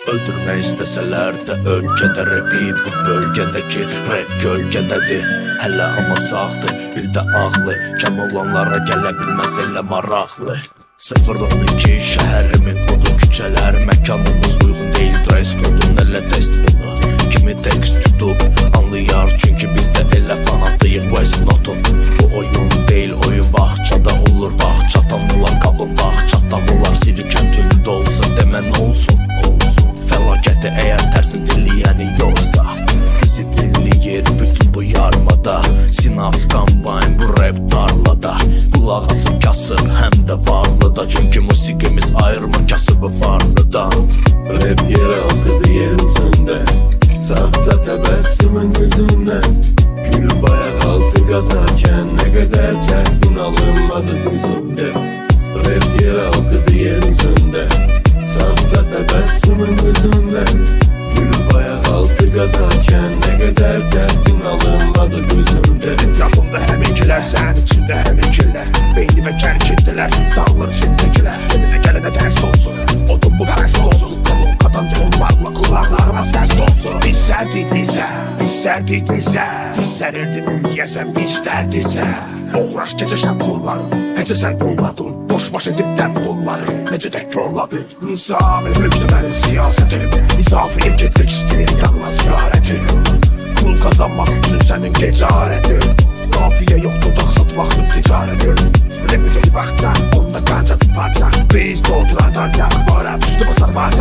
Öldürmək istəsələr də ölkədə rapi bu bölgədəki rap gölgədədir. Hələ amma sağdır, bir də ağlı, kəm olanlara gələ bilməz elə maraqlı. 0-12 şəhərimin kodu, küçələr, məkanımız uyğun deyil, dress kodun elə test bunu. Kimi tekst tutub anlayar, çünki bizdə elə fanatıyıq West Notun. Bu oyun deyil, oyun bağçada olur, bağçatan olar, qabın bağçatan olar. Siri kəndində olsun, demə nə olsun, olsun. Fəlakəti əgər tərsin dinləyəni yoxsa, bizi dinləyir bütün bu yarmada. Sinaps kombine bu rap tarlada, qulaq asıb kasıb həm də varlıda, çünki musiqimiz ayırma kasıbı varlıdan. Rap yere akıdı yer üzerinde, sahte tebessümün yüzünden. Gülüp ayak altı gazarken ne kadar çektin alınmadı gözümde. Rap yere akıdı yer üzerinde, sahte tebessümün yüzünden. Gülüp ayak altı gazarken ne kadar çektin alınmadı gözümde. Etrafımda həminkiler, sen içinde həminkilər. Beynime kərk etdilər, dağlar içindekiler. Eline gəlene ders olsun, odun bu fəs olsun. Kolun qadancı olmakla kulaklarıma ses olsun. Biz sərdik bizə, biz sərirdin yiyəsən biz dərdizə. Uğraş gecəşən qollarım, necə sən qolladın. Boş baş edibdən qolları, necə tək korladın. Nizami mülkdə mənim siyasətim, misafir getmək istəyir yanına ziyarətim. Pul kazanmak üçün sənin ticaretin, kafiye yoktu da satmaklı ticaretin. Rapide bir bakacak, onda kanca bir parça, biz dolduracak. Para üstü basar var,